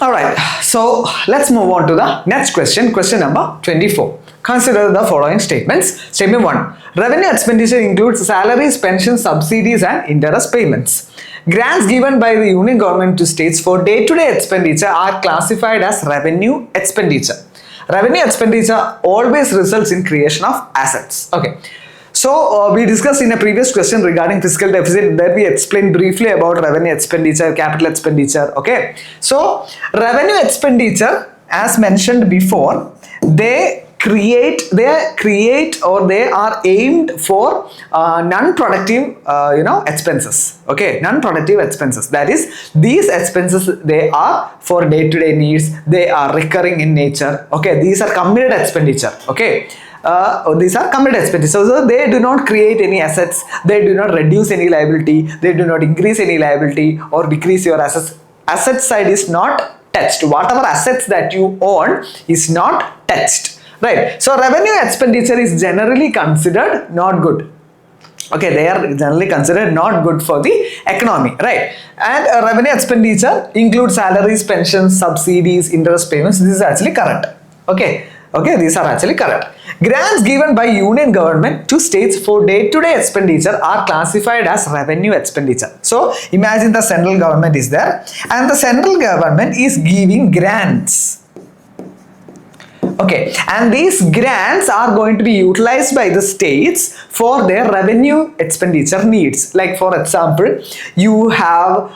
Alright, so let's move on to the next question, question number 24. Consider the following statements. Statement 1. Revenue expenditure includes salaries, pensions, subsidies and interest payments. Grants given by the union government to states for day-to-day expenditure are classified as revenue expenditure. Revenue expenditure always results in creation of assets. Okay. So we discussed in a previous question regarding fiscal deficit that we explained briefly about revenue expenditure, capital expenditure. Okay. So revenue expenditure, as mentioned before, they create or they are aimed for non-productive expenses. Okay, non-productive expenses, that is these expenses, they are for day-to-day needs, they are recurring in nature. Okay, these are committed expenditure. Okay, these are committed expenditure, so they do not create any assets, they do not reduce any liability, they do not increase any liability or decrease your assets. Asset side is not touched. Whatever assets that you own is not touched. Right, so revenue expenditure is generally considered not good. Okay, they are generally considered not good for the economy, right? And revenue expenditure includes salaries, pensions, subsidies, interest payments. This is actually correct. Okay, these are actually correct. Grants given by union government to states for day-to-day expenditure are classified as revenue expenditure. So imagine the central government is there and the central government is giving grants. Okay, and these grants are going to be utilized by the states for their revenue expenditure needs. Like for example, you have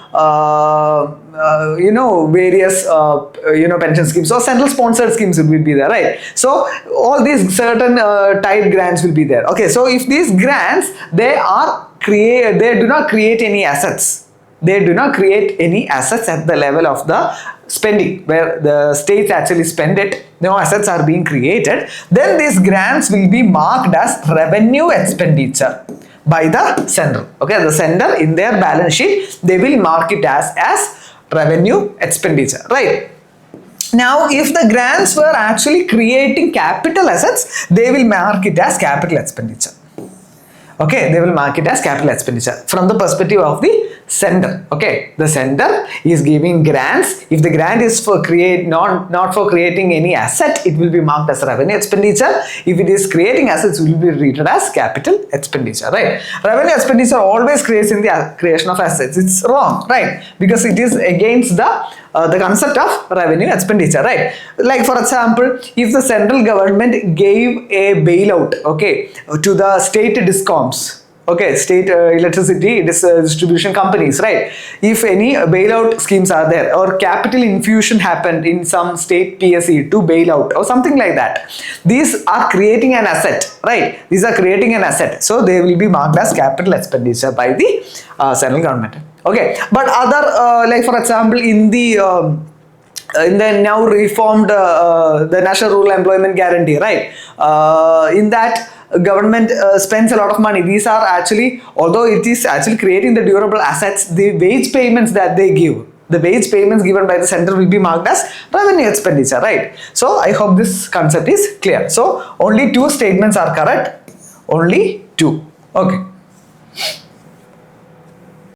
various pension schemes or central sponsored schemes will be there, right? So all these certain tied grants will be there. Okay, so if these grants, they do not create any assets. They do not create any assets at the level of the spending where the states actually spend it. No assets are being created. Then these grants will be marked as revenue expenditure by the center. Okay, the center in their balance sheet, they will mark it as revenue expenditure, right? Now, if the grants were actually creating capital assets, they will mark it as capital expenditure. Okay, they will mark it as capital expenditure from the perspective of the center. Okay, the center is giving grants. If the grant is for not for creating any asset, it will be marked as revenue expenditure. If it is creating assets, it will be treated as capital expenditure, right? Revenue expenditure always creates in the creation of assets. It's wrong, right? Because it is against the concept of revenue expenditure, right? Like for example, if the central government gave a bailout, okay, to the state DISCOMs, okay, state electricity distribution companies, right? If any bailout schemes are there or capital infusion happened in some state PSC to bailout or something like that, these are creating an asset, right? These are creating an asset, so they will be marked as capital expenditure by the central government. Okay, but other like for example in the now reformed the National Rural Employment Guarantee, right? In that government spends a lot of money. These are actually, although it is actually creating the durable assets, the wage payments that they give, the wage payments given by the center will be marked as revenue expenditure, right? So I hope this concept is clear. So only two statements are correct, only two. Okay.